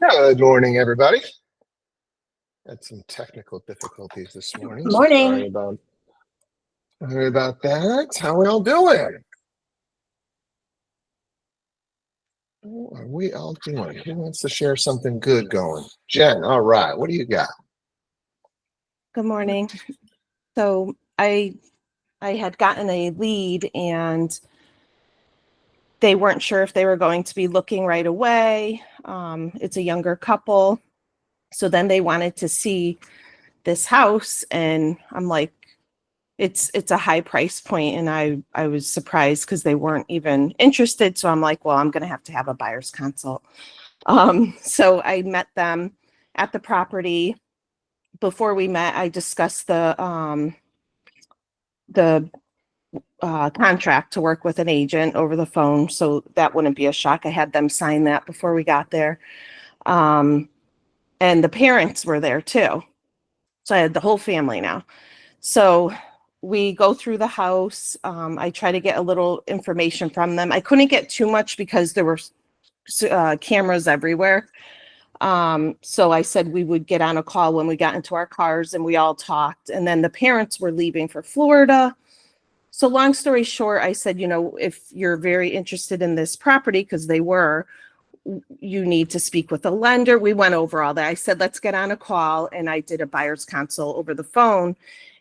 Good morning, everybody. Had some technical difficulties this morning. Morning. Sorry about that. How we all doing? How are we all doing? Who wants to share something good going? Jen, all right. What do you got? Good morning. So I had gotten a lead and they weren't sure if they were going to be looking right away. It's a younger couple. So then they wanted to see this house and I'm like, it's a high price point, and I was surprised because they weren't even interested. So I'm like, well, I'm gonna have to have a buyer's consult. So I met them at the property. Before we met, I discussed the contract to work with an agent over the phone, so that wouldn't be a shock. I had them sign that before we got there. And the parents were there too. So I had the whole family now. So we go through the house. I try to get a little information from them. I couldn't get too much because there were cameras everywhere. So I said we would get on a call when we got into our cars and we all talked. And then the parents were leaving for Florida. So long story short, I said, if you're very interested in this property, because they were, you need to speak with a lender. We went over all that. I said, let's get on a call. And I did a buyer's consult over the phone.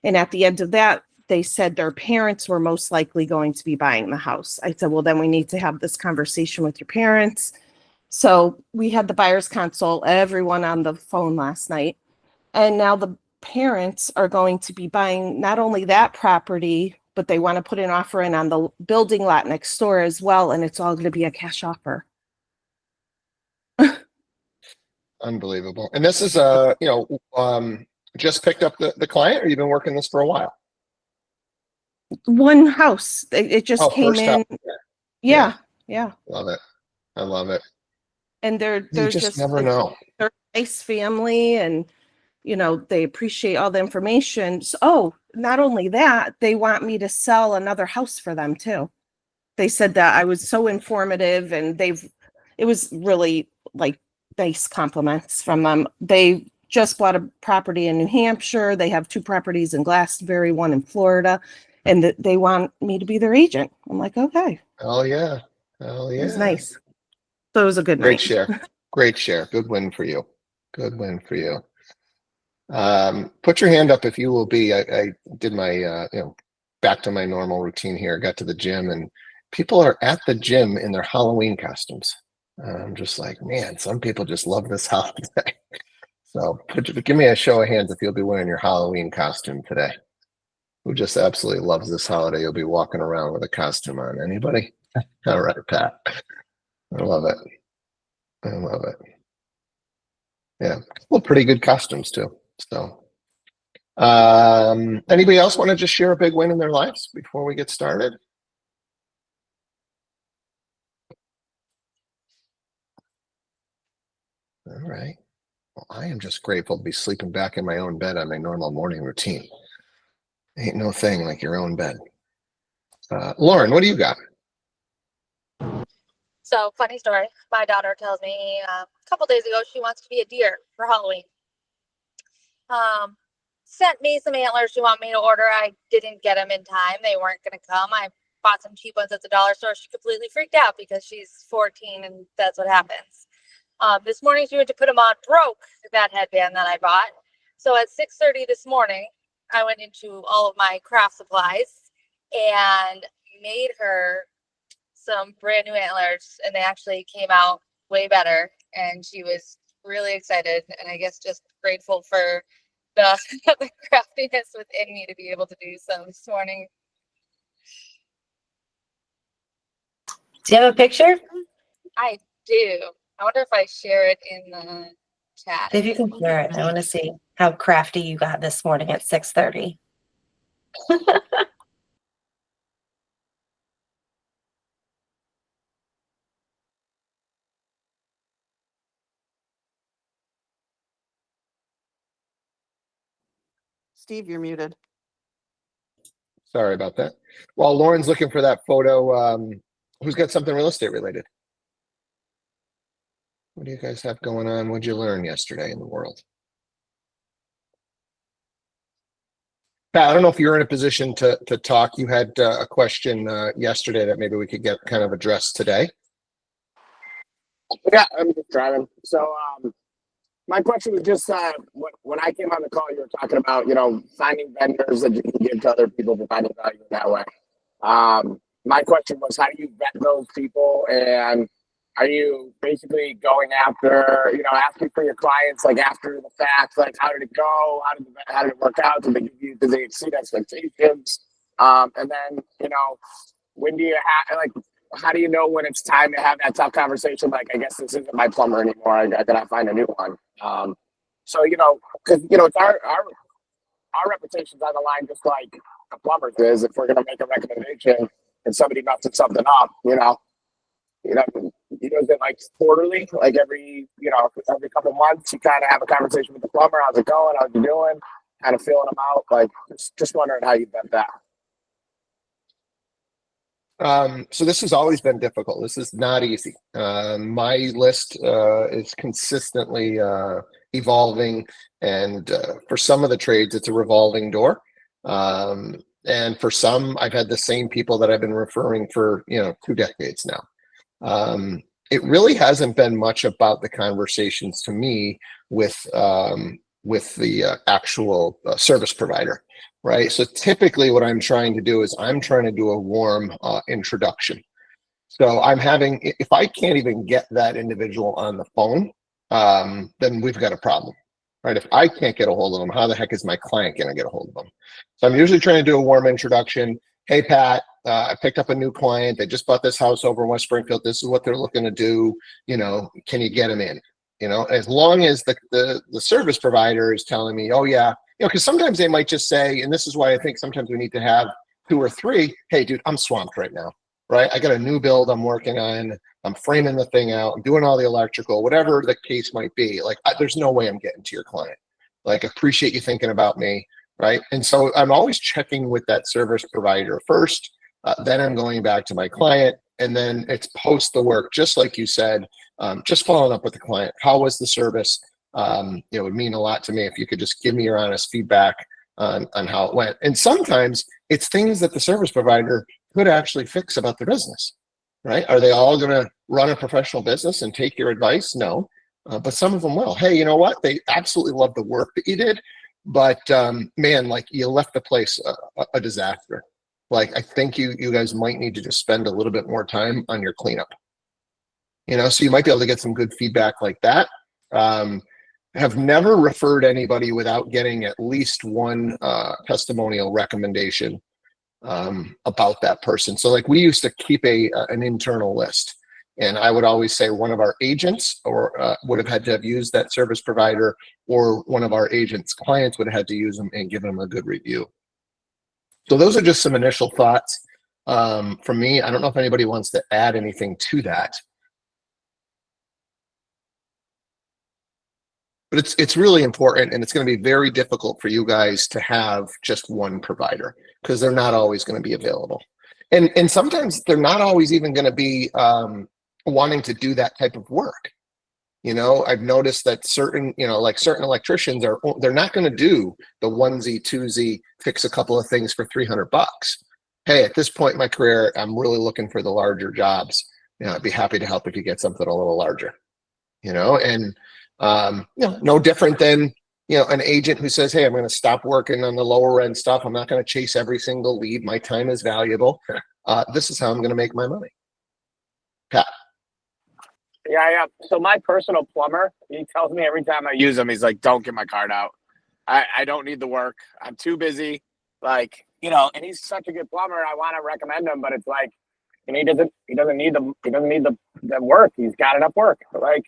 And at the end of that, they said their parents were most likely going to be buying the house. I said, well, then we need to have this conversation with your parents. So we had the buyer's consult, everyone on the phone last night. And now the parents are going to be buying not only that property, but they want to put an offer in on the building lot next door as well. And it's all going to be a cash offer. Unbelievable. And this is just picked up the client, or you've been working this for a while? One house. It just came in. Yeah. Love it. I love it. And they're You just never know. They're a nice family, and they appreciate all the information. So, not only that, they want me to sell another house for them too. They said that I was so informative, and it was really like nice compliments from them. They just bought a property in New Hampshire. They have 2 properties in Glastonbury, 1 in Florida, and they want me to be their agent. I'm like, okay. Oh yeah. It was nice. So it was a good Great night. share. Great share. Good win for you. Good win for you. Put your hand up if you will be. I did my back to my normal routine here. Got to the gym, and people are at the gym in their Halloween costumes. I'm just like, man, some people just love this holiday. So give me a show of hands if you'll be wearing your Halloween costume today. Who just absolutely loves this holiday? You'll be walking around with a costume on. Anybody? All right, Pat. I love it. I love it. Yeah, well, pretty good costumes too. So, anybody else want to just share a big win in their lives before we get started? All right. Well, I am just grateful to be sleeping back in my own bed on my normal morning routine. Ain't no thing like your own bed. Lauren, what do you got? So, funny story. My daughter tells me a couple days ago she wants to be a deer for Halloween. Sent me some antlers she wanted me to order. I didn't get them in time. They weren't going to come. I bought some cheap ones at the dollar store. She completely freaked out because she's 14 and that's what happens. This morning she went to put them on, broke that headband that I bought. So at 6:30 this morning, I went into all of my craft supplies and made her some brand new antlers, and they actually came out way better. And she was really excited, and I guess just grateful for the craftiness within me to be able to do so this morning. Do you have a picture? I do. I wonder if I share it in the chat. If you can share it, I want to see how crafty you got this morning at 6:30. Steve, you're muted. Sorry about that. While Lauren's looking for that photo, who's got something real estate related? What do you guys have going on? What'd you learn yesterday in the world? Pat, I don't know if you're in a position to talk. You had a question yesterday that maybe we could get kind of addressed today. Yeah, I'm just driving. So, my question was just when I came on the call, you were talking about finding vendors that you can give to other people, providing value in that way. My question was, how do you vet those people, and are you basically going after asking for your clients like after the fact, like how did it go, how did it work out, did they exceed expectations, and then when do you have like how do you know when it's time to have that tough conversation? Like, I guess this isn't my plumber anymore. I gotta find a new one. So because it's our reputation's on the line, just like the plumber's is. If we're gonna make a recommendation and somebody messes something up, is it like quarterly, like every couple months, you kind of have a conversation with the plumber. How's it going? How's you doing? Kind of feeling them out. Like, just wondering how you vet that. So this has always been difficult. This is not easy. My list is consistently evolving, and for some of the trades, it's a revolving door. And for some, I've had the same people that I've been referring for 2 decades now. It really hasn't been much about the conversations to me with the actual service provider. Right. So typically what I'm trying to do is I'm trying to do a warm introduction. So if I can't even get that individual on the phone, then we've got a problem. Right. If I can't get a hold of them, how the heck is my client going to get a hold of them? So I'm usually trying to do a warm introduction. Hey, Pat, I picked up a new client. They just bought this house over in West Springfield. This is what they're looking to do. Can you get them in? As long as the service provider is telling me, oh yeah, because sometimes they might just say, and this is why I think sometimes we need to have 2 or 3. Hey, dude, I'm swamped right now, right? I got a new build I'm working on. I'm framing the thing out. I'm doing all the electrical, whatever the case might be. Like, there's no way I'm getting to your client. Like, appreciate you thinking about me, right? And so I'm always checking with that service provider first. Then I'm going back to my client, and then it's post the work, just like you said, just following up with the client. How was the service? It would mean a lot to me if you could just give me your honest feedback on how it went. And sometimes it's things that the service provider could actually fix about the business, right? Are they all going to run a professional business and take your advice? No, but some of them will. Hey, you know what? They absolutely love the work that you did, but man, like, you left the place a disaster. Like, I think you guys might need to just spend a little bit more time on your cleanup. So you might be able to get some good feedback like that. Have never referred anybody without getting at least one testimonial recommendation about that person. So like, we used to keep an internal list, and I would always say one of our agents or would have had to have used that service provider, or one of our agents' clients would have had to use them and give them a good review. So those are just some initial thoughts from me. I don't know if anybody wants to add anything to that. But it's really important, and it's going to be very difficult for you guys to have just one provider, because they're not always going to be available. And sometimes they're not always even going to be wanting to do that type of work. I've noticed that certain electricians they're not going to do the onesie, twosie, fix a couple of things for $300. Hey, at this point in my career, I'm really looking for the larger jobs. I'd be happy to help if you get something a little larger. And no different than an agent who says, hey, I'm going to stop working on the lower end stuff. I'm not going to chase every single lead. My time is valuable. This is how I'm going to make my money. Pat. Yeah. So my personal plumber, he tells me every time I use him, he's like, don't get my card out. I don't need the work. I'm too busy. Like, and he's such a good plumber. I want to recommend him, but it's like, he doesn't need the work. He's got enough work. Like,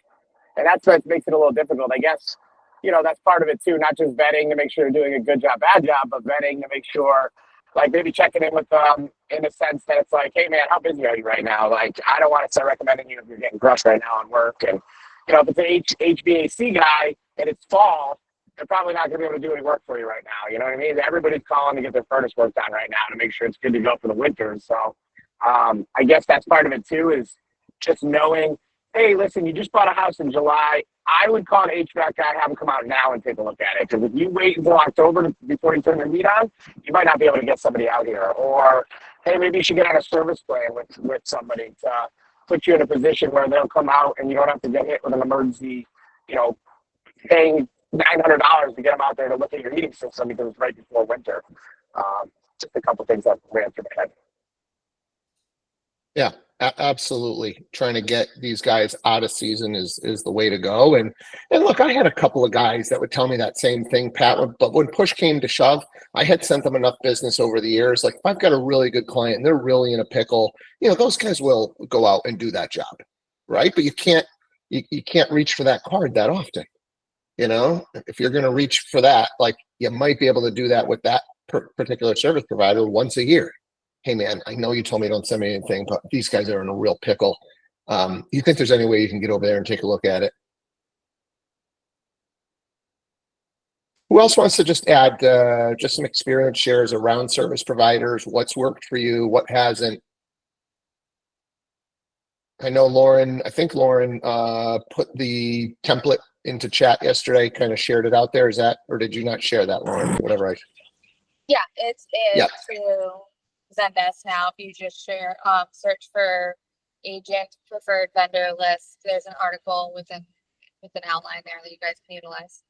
and that's what makes it a little difficult. I guess, that's part of it too, not just vetting to make sure you're doing a good job, bad job, but vetting to make sure, like, maybe checking in with them in the sense that it's like, hey man, how busy are you right now? Like, I don't want to start recommending you if you're getting crushed right now on work. And, if it's an HVAC guy and it's fall, they're probably not going to be able to do any work for you right now. You know what I mean? Everybody's calling to get their furnace work done right now to make sure it's good to go for the winter. So I guess that's part of it too, is just knowing hey, listen, you just bought a house in July. I would call an HVAC guy, have him come out now and take a look at it. Because if you wait until October before you turn the heat on, you might not be able to get somebody out here. Or, hey, maybe you should get on a service plan with somebody to put you in a position where they'll come out and you don't have to get hit with an emergency, paying $900 to get them out there to look at your heating system because it's right before winter. Just a couple things that ran through my head. Yeah, absolutely. Trying to get these guys out of season is the way to go. And look, I had a couple of guys that would tell me that same thing, Pat. But when push came to shove, I had sent them enough business over the years. Like if I've got a really good client and they're really in a pickle, those guys will go out and do that job, right? But you can't reach for that card that often. If you're going to reach for that, like you might be able to do that with that particular service provider once a year. Hey man, I know you told me don't send me anything, but these guys are in a real pickle. You think there's any way you can get over there and take a look at it? Who else wants to just add just some experience shares around service providers? What's worked for you? What hasn't? I know I think Lauren put the template into chat yesterday, kind of shared it out there. Is that, or did you not share that, Lauren? Whatever. Yeah, it's in Yeah. to Zendesk now. If you just search for agent preferred vendor list, there's an article with an outline there that you guys can utilize.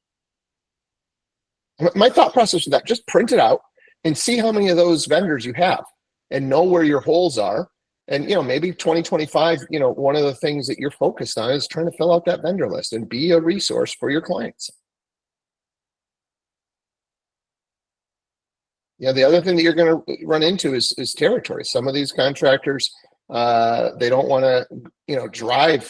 My thought process with that, just print it out and see how many of those vendors you have and know where your holes are. And, maybe 2025, one of the things that you're focused on is trying to fill out that vendor list and be a resource for your clients. The other thing that you're going to run into is territory. Some of these contractors, they don't want to, drive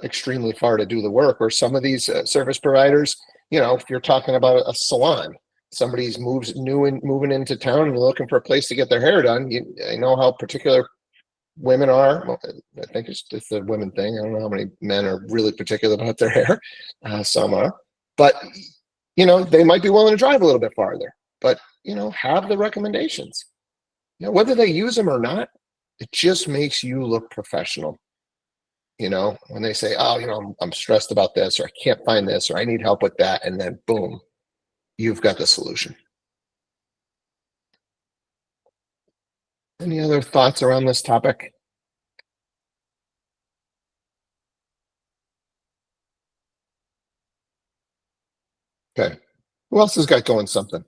extremely far to do the work, or some of these service providers, if you're talking about a salon, somebody's moving into town and looking for a place to get their hair done. I know how particular women are. Well, I think it's just a women thing. I don't know how many men are really particular about their hair. Some are, but they might be willing to drive a little bit farther, but have the recommendations. Whether they use them or not, it just makes you look professional. When they say, oh, I'm stressed about this, or I can't find this, or I need help with that, and then boom, you've got the solution. Any other thoughts around this topic? Okay. Who else has got going something?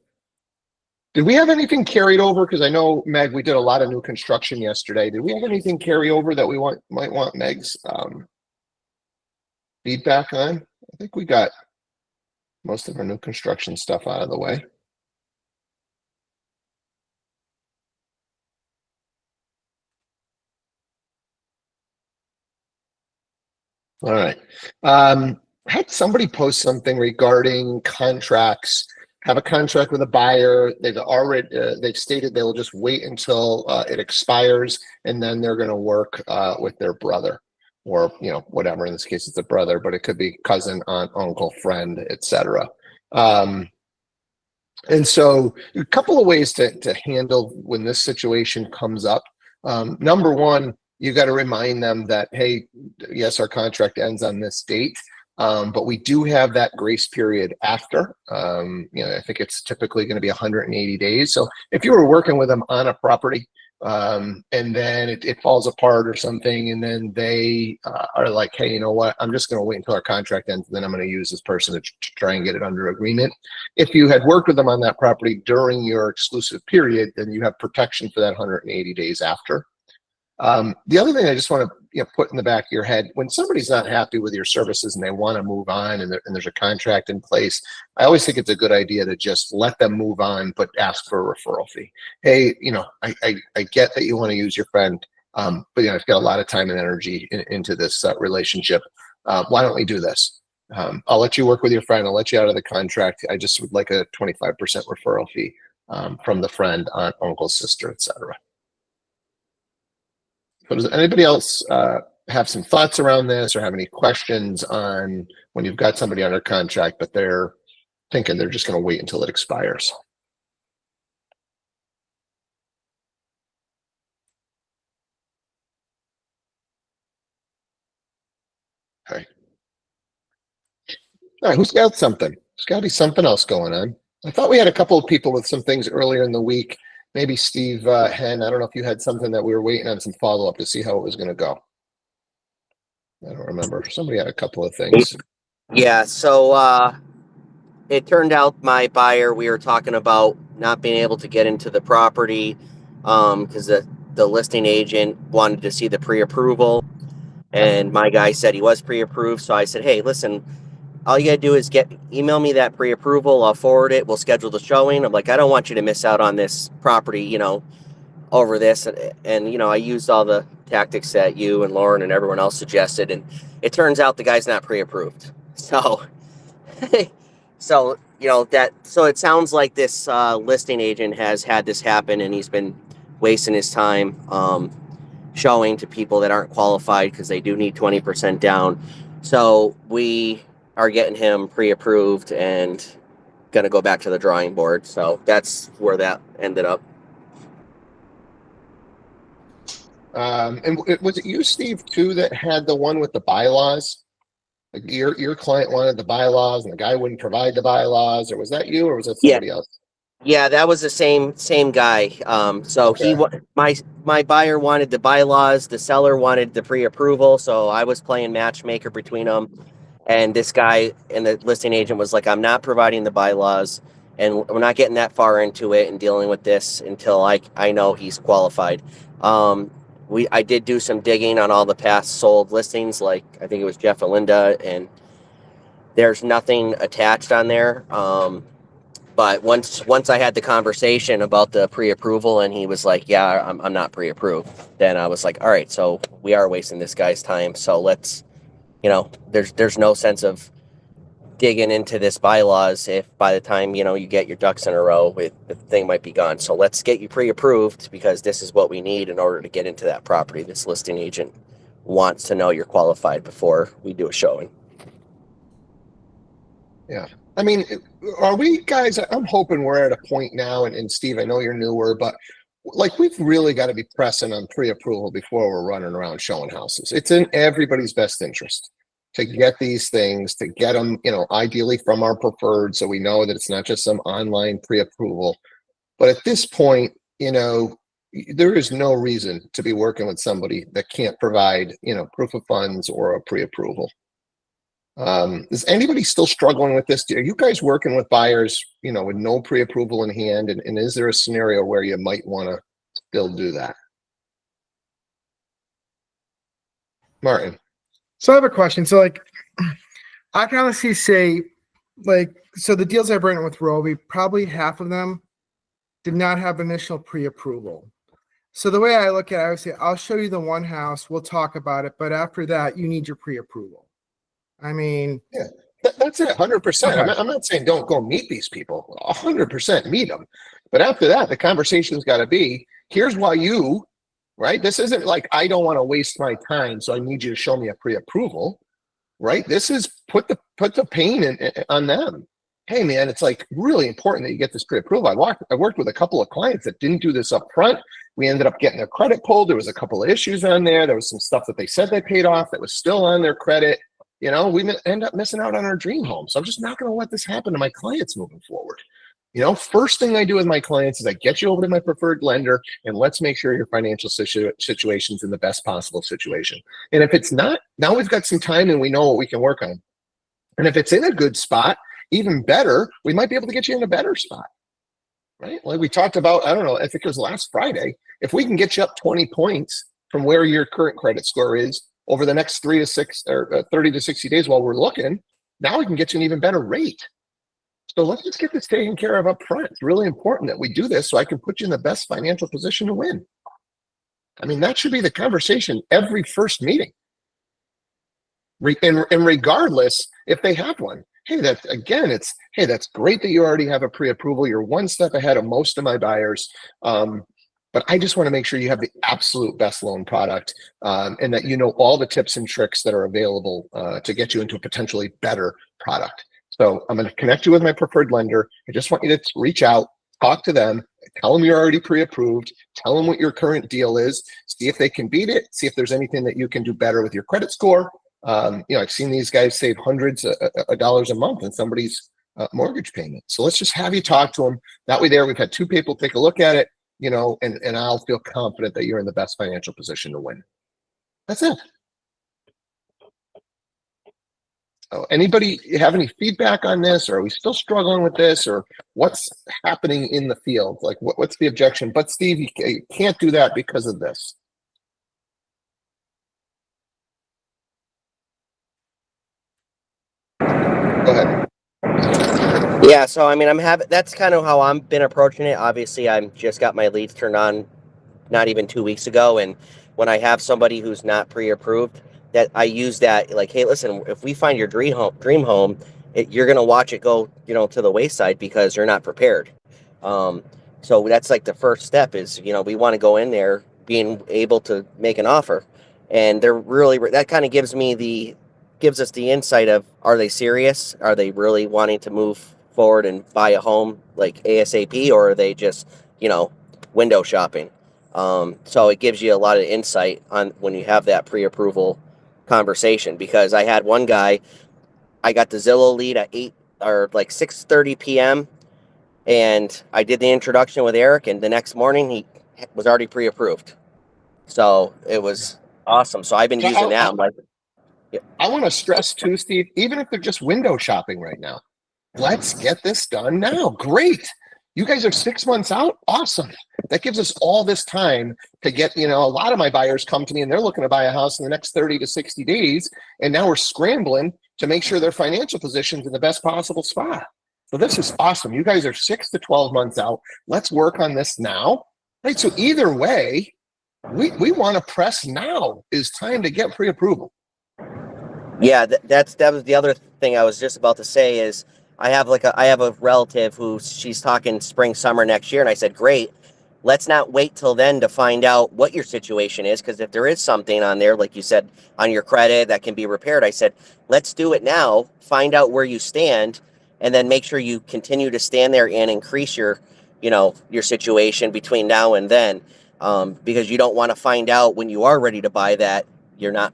Did we have anything carried over? Because I know, Meg, we did a lot of new construction yesterday. Did we have anything carry over that we might want Meg's feedback on? I think we got most of our new construction stuff out of the way. All right. Had somebody post something regarding contracts, have a contract with a buyer. They've stated they will just wait until it expires, and then they're going to work with their brother, or whatever. In this case, it's a brother, but it could be cousin, aunt, uncle, friend, etc. And so a couple of ways to handle when this situation comes up. Number one, you got to remind them that, hey, yes, our contract ends on this date, but we do have that grace period after. I think it's typically going to be 180 days. So if you were working with them on a property, and then it falls apart or something, and then they are like, hey, you know what, I'm just going to wait until our contract ends, and then I'm going to use this person to try and get it under agreement. If you had worked with them on that property during your exclusive period, then you have protection for that 180 days after. The other thing I just want to put in the back of your head, when somebody's not happy with your services and they want to move on, and there's a contract in place, I always think it's a good idea to just let them move on, but ask for a referral fee. Hey, I get that you want to use your friend, but I've got a lot of time and energy into this relationship. Why don't we do this? I'll let you work with your friend. I'll let you out of the contract. I just would like a 25% referral fee from the friend, aunt, uncle, sister, etc. So does anybody else have some thoughts around this, or have any questions on when you've got somebody under contract, but they're thinking they're just going to wait until it expires? All right, who's got something? There's got to be something else going on. I thought we had a couple of people with some things earlier in the week. Maybe Steve Henn. I don't know if you had something that we were waiting on some follow up to see how it was going to go. I don't remember. Somebody had a couple of things. Yeah, so it turned out my buyer, we were talking about not being able to get into the property because the listing agent wanted to see the pre-approval, and my guy said he was pre-approved. So I said, hey, listen, all you gotta do is email me that pre-approval. I'll forward it. We'll schedule the showing. I'm like, I don't want you to miss out on this property, over this. And I used all the tactics that you and Lauren and everyone else suggested, and it turns out the guy's not pre-approved. So so it sounds like this listing agent has had this happen, and he's been wasting his time showing to people that aren't qualified because they do need 20% down. So we are getting him pre-approved and going to go back to the drawing board. So that's where that ended up. And was it you, Steve, too, that had the one with the bylaws? Like your client wanted the bylaws and the guy wouldn't provide the bylaws, or was that you, or was that somebody else? Yeah, that was the same guy. So Okay. my buyer wanted the bylaws, the seller wanted the pre-approval, so I was playing matchmaker between them. And this guy and the listing agent was like, I'm not providing the bylaws, and we're not getting that far into it and dealing with this until I know he's qualified. I did do some digging on all the past sold listings, like I think it was Jeff and Linda, and there's nothing attached on there. But once I had the conversation about the pre-approval and he was like, yeah, I'm not pre-approved, then I was like, all right, so we are wasting this guy's time. So let's, there's no sense of digging into this bylaws if by the time, you get your ducks in a row, the thing might be gone. So let's get you pre-approved because this is what we need in order to get into that property. This listing agent wants to know you're qualified before we do a showing. Yeah. I mean, are we guys, I'm hoping we're at a point now, and Steve, I know you're newer, but like we've really got to be pressing on pre-approval before we're running around showing houses. It's in everybody's best interest to get these things, to get them, ideally from our preferred, so we know that it's not just some online pre-approval. But at this point, there is no reason to be working with somebody that can't provide, proof of funds or a pre-approval. Is anybody still struggling with this? Are you guys working with buyers, with no pre-approval in hand? And is there a scenario where you might want to still do that? Martin. So I have a question. So I can honestly say, so the deals I've written with Roby, probably half of them did not have initial pre-approval. So the way I look at it, I would say, I'll show you the one house, we'll talk about it, but after that, you need your pre-approval. I mean, yeah, that's it. 100%. Okay. I'm not saying don't go meet these people. 100% meet them. But after that, the conversation's got to be, here's why right? This isn't like, I don't want to waste my time, so I need you to show me a pre-approval, right? This is put the pain on them. Hey man, it's like really important that you get this pre-approval. I worked with a couple of clients that didn't do this up front. We ended up getting their credit pulled. There was a couple of issues on there. There was some stuff that they said they paid off that was still on their credit. We end up missing out on our dream home. So I'm just not going to let this happen to my clients moving forward. First thing I do with my clients is I get you over to my preferred lender and let's make sure your financial situation's in the best possible situation. And if it's not, now we've got some time and we know what we can work on. And if it's in a good spot, even better, we might be able to get you in a better spot, right? Like we talked about, I don't know, I think it was last Friday. If we can get you up 20 points from where your current credit score is over the next 30 to 60 days while we're looking, now we can get you an even better rate. So let's just get this taken care of up front. It's really important that we do this so I can put you in the best financial position to win. I mean, that should be the conversation every first meeting. And regardless if they have one. Hey, that's great that you already have a pre-approval. You're one step ahead of most of my buyers. But I just want to make sure you have the absolute best loan product and that you know all the tips and tricks that are available to get you into a potentially better product. So I'm going to connect you with my preferred lender. I just want you to reach out, talk to them, tell them you're already pre-approved, tell them what your current deal is, see if they can beat it, see if there's anything that you can do better with your credit score. I've seen these guys save hundreds of dollars a month in somebody's mortgage payment. So let's just have you talk to them. That way, we've had two people take a look at it, and I'll feel confident that you're in the best financial position to win. That's it. Oh, anybody have any feedback on this, or are we still struggling with this, or what's happening in the field? Like, what's the objection? But Steve, you can't do that because of this. Go ahead. Yeah, so I mean, that's kind of how I'm been approaching it. Obviously, I'm just got my leads turned on not even 2 weeks ago, and when I have somebody who's not pre-approved, that I use that like, hey, listen, if we find your dream home, you're gonna watch it go, to the wayside because you're not prepared. Um, so that's like the first step is, we want to go in there being able to make an offer, and they're really that kind of gives us the insight of, are they serious? Are they really wanting to move forward and buy a home like ASAP, or are they just, window shopping? So it gives you a lot of insight on when you have that pre-approval conversation. Because I had one guy, I got the Zillow lead at 8 or like 6:30 p.m. and I did the introduction with Eric, and the next morning he was already pre-approved. So it was awesome. So I've been So using that. I'm like, yeah. I want to stress too, Steve, even if they're just window shopping right now, let's get this done now. Great. You guys are 6 months out. Awesome. That gives us all this time to get, a lot of my buyers come to me and they're looking to buy a house in the next 30 to 60 days. And now we're scrambling to make sure their financial position's in the best possible spot. So this is awesome. You guys are 6 to 12 months out. Let's work on this now. Right. So either way, we want to press now is time to get pre-approval. Yeah, that was the other thing I was just about to say is I have a relative who she's talking spring summer next year, and I said, great, let's not wait till then to find out what your situation is, because if there is something on there, like you said, on your credit that can be repaired, I said, let's do it now, find out where you stand, and then make sure you continue to stand there and increase your situation between now and then, because you don't want to find out when you are ready to buy that you're not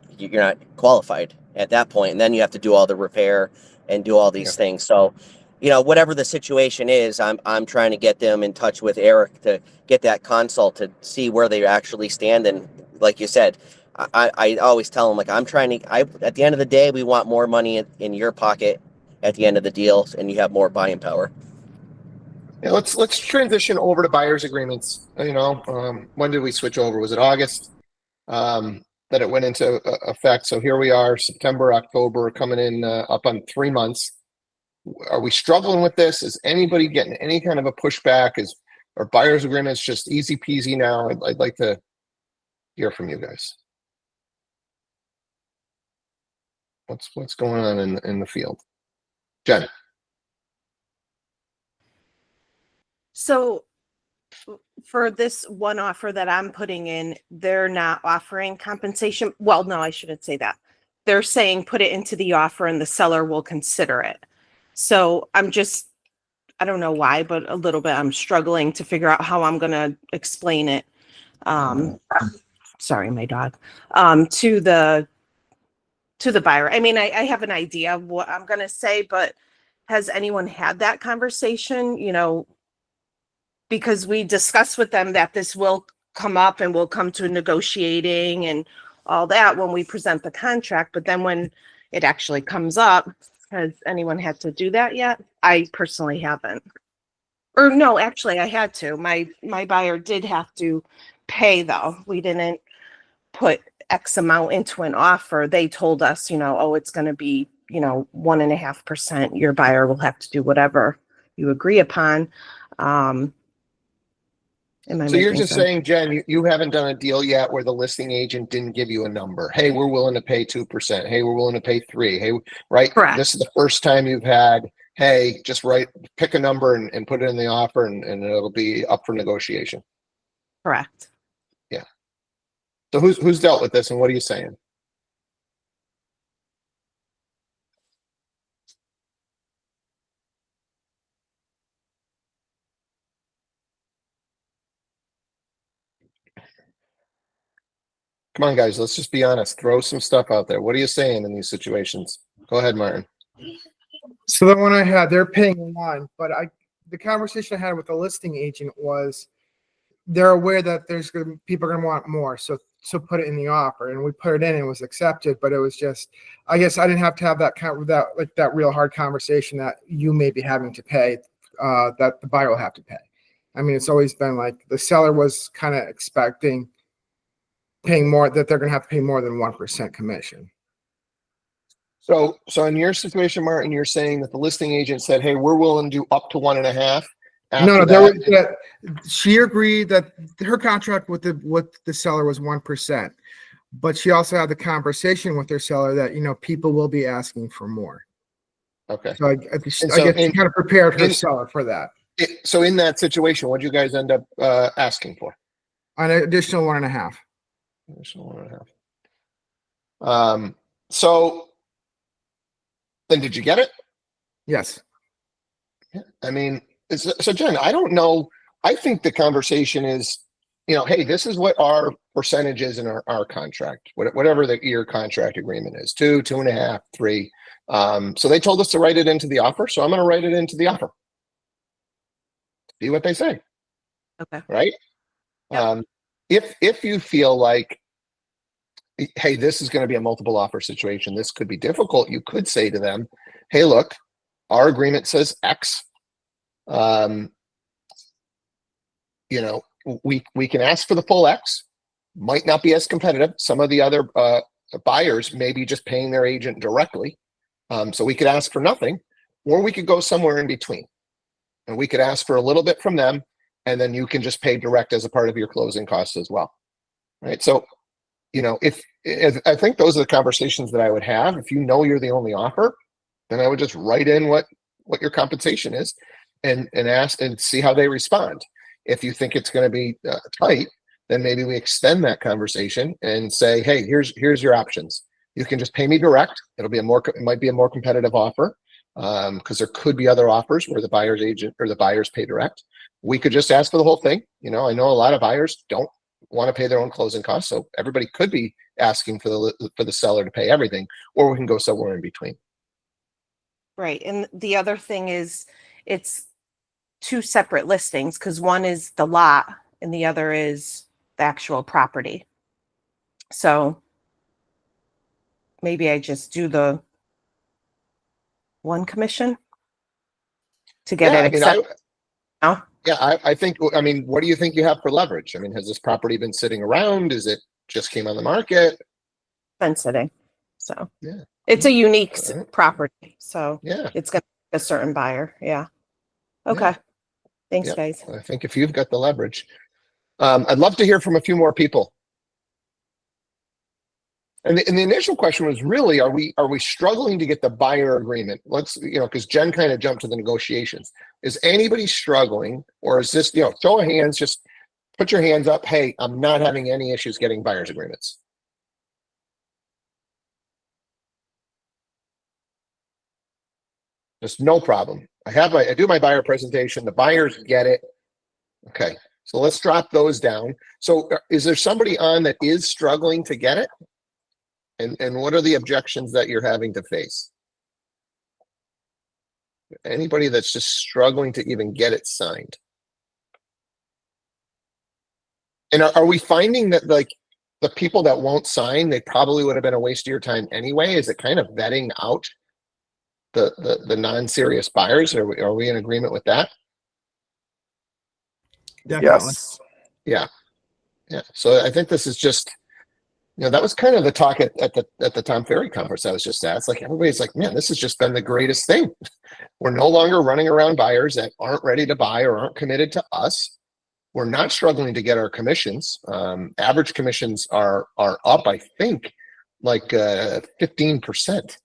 qualified at that point, and then you have to do all the repair and do all these things. So, whatever the situation is, I'm trying to get them in touch with Eric to get that consult to see where they actually stand. And like you said, I always tell them, like, at the end of the day, we want more money in your pocket at the end of the deal, and you have more buying power. Yeah, let's transition over to buyer's agreements. When did we switch over? Was it August? That it went into effect. So here we are, September, October, coming in up on 3 months. Are we struggling with this? Is anybody getting any kind of a pushback? Are buyer's agreements just easy peasy now? I'd like to hear from you guys. What's going on in the field? Jen. So for this one offer that I'm putting in, they're not offering compensation. Well, no, I shouldn't say that. They're saying put it into the offer and the seller will consider it. So I don't know why, but a little bit I'm struggling to figure out how I'm going to explain it. Sorry, my dog. To the buyer. I mean, I have an idea of what I'm going to say, but has anyone had that conversation? Because we discussed with them that this will come up and we'll come to negotiating and all that when we present the contract. But then when it actually comes up, has anyone had to do that yet? I personally haven't. Or no, actually I had to. My buyer did have to pay though. We didn't put X amount into an offer. They told us, oh, it's going to be, 1.5%. Your buyer will have to do whatever you agree upon. So you're just saying, Jen, you haven't done a deal yet where the listing agent didn't give you a number. Hey, we're willing to pay 2%. Hey, we're willing to pay 3%. Hey, right? Correct. This is the first time you've had, hey, just pick a number and put it in the offer and it'll be up for negotiation. Correct. Yeah. So who's dealt with this and what are you saying? Come on, guys, let's just be honest. Throw some stuff out there. What are you saying in these situations? Go ahead, Martin. So the one I had, they're paying one, but the conversation I had with the listing agent was they're aware that people are going to want more. So put it in the offer, and we put it in and it was accepted, but it was just, I guess I didn't have to have that real hard conversation that you may be having to pay, that the buyer will have to pay. I mean, it's always been like the seller was kind of expecting paying more, that they're going to have to pay more than 1% commission. So in your situation, Martin, you're saying that the listing agent said, "Hey, we're willing to do up to 1.5." No, she agreed that her contract with the seller was 1%, but she also had the conversation with her seller that, people will be asking for more. Okay. So I guess she kind of prepared her seller for that. So in that situation, what did you guys end up asking for? An additional 1.5. Additional 1.5. So then did you get it? Yes. I mean, so Jen, I don't know. I think the conversation is, hey, this is what our percentage is in our contract, whatever your contract agreement is, 2, 2.5, 3. So they told us to write it into the offer. So I'm going to write it into the offer. See what they say. Okay. Right. Yep. If you feel like, hey, this is going to be a multiple offer situation, this could be difficult, you could say to them, hey, look, our agreement says X. We can ask for the full X, might not be as competitive. Some of the other buyers may be just paying their agent directly. So we could ask for nothing, or we could go somewhere in between. And we could ask for a little bit from them, and then you can just pay direct as a part of your closing costs as well. Right. So, if I think those are the conversations that I would have. If you're the only offer, then I would just write in what your compensation is and ask and see how they respond. If you think it's going to be tight, then maybe we extend that conversation and say, hey, here's your options. You can just pay me direct. It might be a more competitive offer, because there could be other offers where the buyer's agent or the buyers pay direct. We could just ask for the whole thing. I know a lot of buyers don't want to pay their own closing costs, so everybody could be asking for the seller to pay everything, or we can go somewhere in between. Right. And the other thing is it's 2 separate listings, because one is the lot and the other is the actual property. So maybe I just do the one commission to get it accepted. I think, what do you think you have for leverage? Has this property been sitting around? Is it just came on the market? Been sitting. So Yeah. it's a unique Right. property. So Yeah. it's going to be a certain buyer. Yeah. Okay. Yeah. Thanks, Yep. guys. I think if you've got the leverage, I'd love to hear from a few more people. And the initial question was really, are we struggling to get the buyer agreement? Let's, because Jen kind of jumped to the negotiations. Is anybody struggling, or is this, show of hands, just put your hands up. Hey, I'm not having any issues getting buyer's agreements. Just no problem. I do my buyer presentation. The buyers get it. Okay. So let's drop those down. So is there somebody on that is struggling to get it? And what are the objections that you're having to face? Anybody that's just struggling to even get it signed? And are we finding that, like, the people that won't sign, they probably would have been a waste of your time anyway? Is it kind of vetting out the non-serious buyers? Are we in agreement with that? Definitely. Yes. Yeah. So I think this is just, that was kind of the talk at the Tom Ferry conference I was just at. It's like everybody's like, man, this has just been the greatest thing. We're no longer running around buyers that aren't ready to buy or aren't committed to us. We're not struggling to get our commissions. Average commissions are up, I think, like 15%,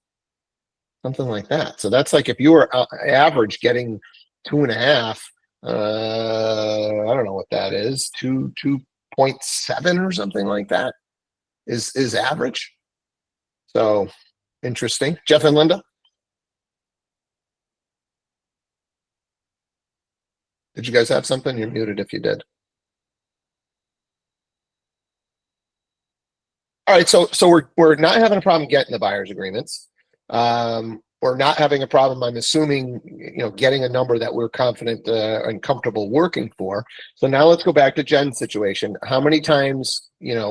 something like that. So that's like if you were average getting 2.5, I don't know what that is, 2.7 or something like that is average. So interesting. Jeff and Linda, did you guys have something? You're muted if you did. All right, so we're not having a problem getting the buyer's agreements. We're not having a problem, I'm assuming, getting a number that we're confident and comfortable working for. So now let's go back to Jen's situation. How many times,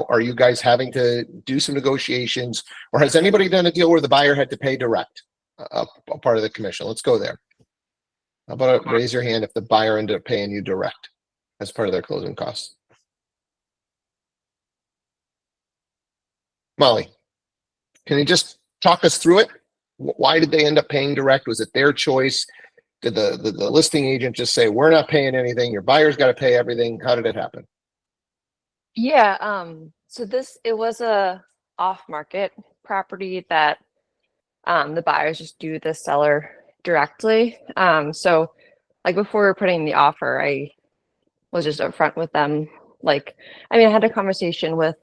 are you guys having to do some negotiations, or has anybody done a deal where the buyer had to pay direct a part of the commission? Let's go there. How about raise your hand if the buyer ended up paying you direct as part of their closing costs? Molly, can you just talk us through it? Why did they end up paying direct? Was it their choice? Did the listing agent just say, we're not paying anything, your buyer's got to pay everything? How did it happen? Yeah, so it was a off-market property that the buyers just do the seller directly. So like before we were putting the offer, I was just upfront with them. Like, I had a conversation with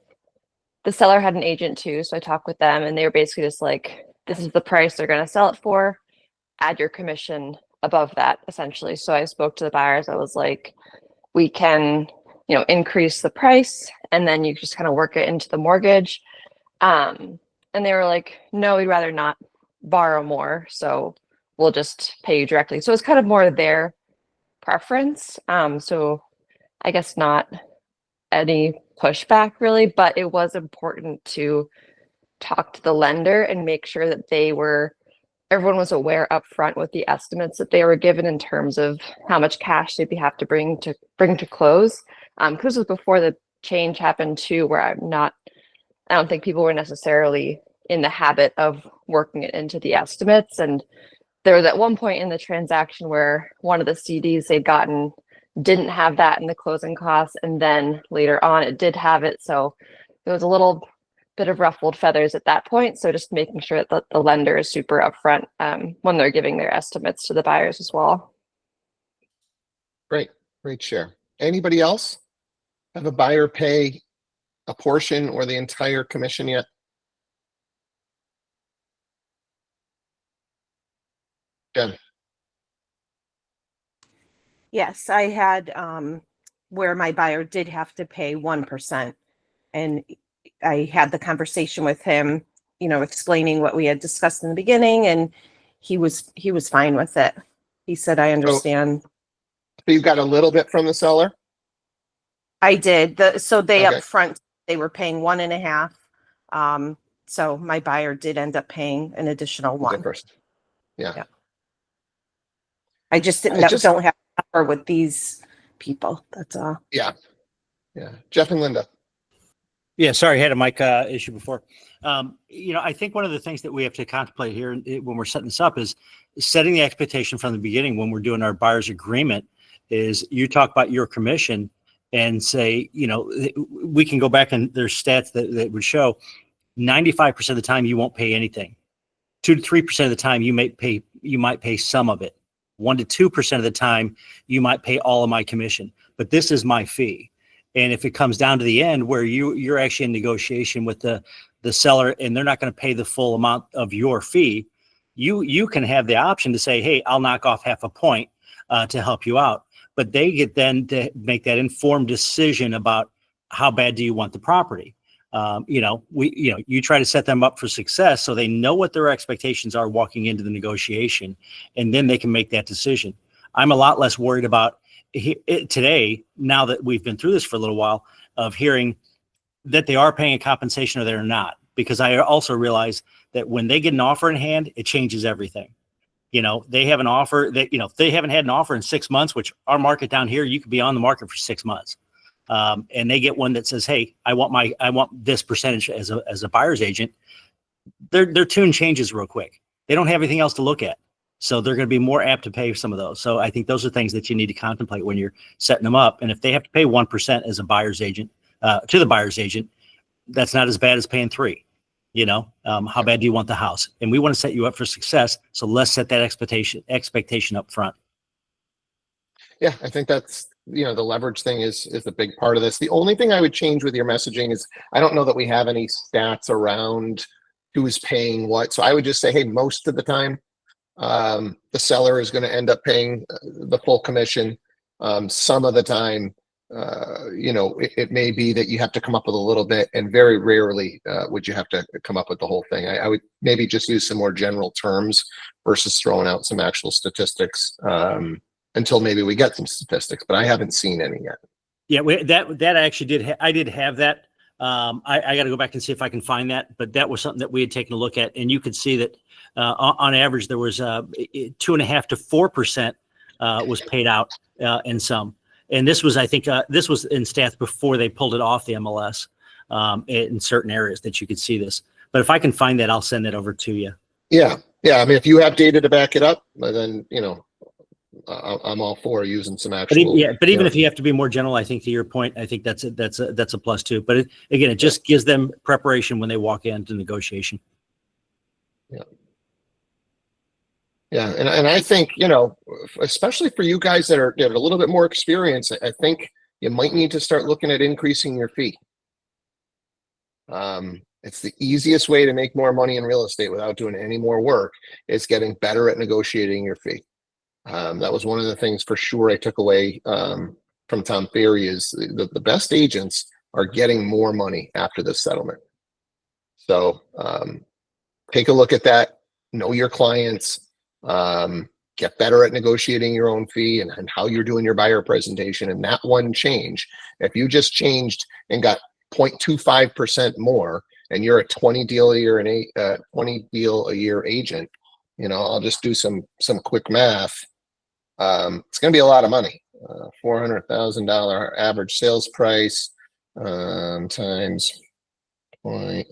the seller, had an agent too, so I talked with them, and they were basically just like, this is the price they're going to sell it for, add your commission above that, essentially. So I spoke to the buyers. I was like, we can, increase the price, and then you just kind of work it into the mortgage. And they were like, no, we'd rather not borrow more, so we'll just pay you directly. So it's kind of more their preference. So I guess not any pushback really, but it was important to talk to the lender and make sure that everyone was aware up front with the estimates that they were given in terms of how much cash they'd have to bring to close. Because it was before the change happened too, where I don't think people were necessarily in the habit of working it into the estimates. And there was at one point in the transaction where one of the CDs they'd gotten didn't have that in the closing costs, and then later on it did have it. So it was a little bit of ruffled feathers at that point. So just making sure that the lender is super upfront when they're giving their estimates to the buyers as well. Great share. Anybody else have a buyer pay a portion or the entire commission yet? Jen? Yes, I had where my buyer did have to pay 1%. And I had the conversation with him, explaining what we had discussed in the beginning, and he was fine with it. He said, I understand. So you got a little bit from the seller? I did. So they Okay. up front, they were paying 1.5. So my buyer did end up paying an additional one. First. Yeah. I just don't have to offer with these people. That's all. Yeah. Jeff and Linda. Yeah, sorry, I had a mic issue before. I think one of the things that we have to contemplate here when we're setting this up is setting the expectation from the beginning when we're doing our buyer's agreement. Is you talk about your commission and say, we can go back and there's stats that would show 95% of the time you won't pay anything. 2 to 3% of the time you might pay some of it. 1 to 2% of the time you might pay all of my commission, but this is my fee. And if it comes down to the end where you're actually in negotiation with the seller and they're not going to pay the full amount of your fee, you can have the option to say, hey, I'll knock off half a point to help you out. But they get then to make that informed decision about how bad do you want the property. You try to set them up for success so they know what their expectations are walking into the negotiation, and then they can make that decision. I'm a lot less worried about today, now that we've been through this for a little while, of hearing that they are paying a compensation or they're not, because I also realize that when they get an offer in hand, it changes everything. They have an offer that, they haven't had an offer in 6 months, which our market down here, you could be on the market for 6 months. And they get one that says, hey, I want this percentage as a buyer's agent. Their tune changes real quick. They don't have anything else to look at. So they're going to be more apt to pay some of those. So I think those are things that you need to contemplate when you're setting them up. And if they have to pay 1% as a buyer's agent, to the buyer's agent, that's not as bad as paying 3%. How bad do you want the house? And we want to set you up for success. So let's set that expectation up front. Yeah, I think that's, the leverage thing is a big part of this. The only thing I would change with your messaging is I don't know that we have any stats around who's paying what. So I would just say, hey, most of the time, the seller is going to end up paying the full commission. Some of the time, you know, it may be that you have to come up with a little bit, and very rarely would you have to come up with the whole thing. I would maybe just use some more general terms versus throwing out some actual statistics until maybe we get some statistics, but I haven't seen any yet. Yeah, that I actually did. I did have that. I got to go back and see if I can find that, but that was something that we had taken a look at, and you could see that on average there was 2.5% to 4% was paid out in some. And this was, I think, this was in stats before they pulled it off the MLS in certain areas that you could see this. But if I can find that, I'll send that over to you. Yeah, yeah. I mean, if you have data to back it up, then you know, I'm all for using some actual. But even if you have to be more general, I think to your point, I think that's a plus too. But again, it just gives them preparation when they walk into negotiation. Yeah. Yeah, and I think, you know, especially for you guys that are a little bit more experienced, I think you might need to start looking at increasing your fee. It's the easiest way to make more money in real estate without doing any more work. Is getting better at negotiating your fee. That was one of the things for sure I took away from Tom Ferry is the best agents are getting more money after this settlement. So take a look at that. Know your clients. Get better at negotiating your own fee and how you're doing your buyer presentation. And that one change, if you just changed and got 0.25% more, and you're a 20 deal a year and 20 deal a year agent, you know, I'll just do some quick math. It's going to be a lot of money. $400,000 average sales price times point.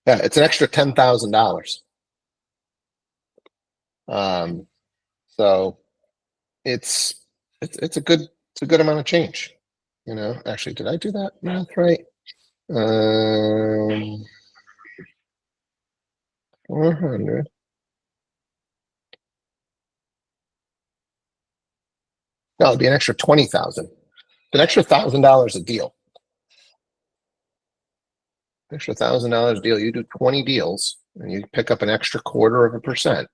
Yeah, it's an extra $10,000. So it's a good amount of change. You know, actually, did I do that math right? 400. No, it'd be an extra 20,000. An extra $1,000 a deal. Extra $1,000 deal. You do 20 deals, and you pick up an extra 0.25%. It's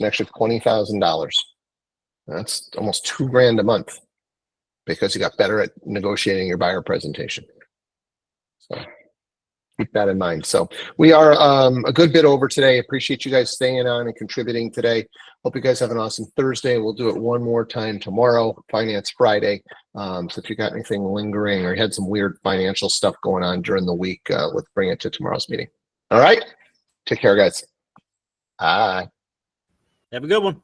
an extra $20,000. That's almost $2,000 a month because you got better at negotiating your buyer presentation. So keep that in mind. So we are a good bit over today. Appreciate you guys staying on and contributing today. Hope you guys have an awesome Thursday. We'll do it one more time tomorrow, Finance Friday. So if you got anything lingering or you had some weird financial stuff going on during the week, let's bring it to tomorrow's meeting. All right. Take care, guys. Bye. Have a good one.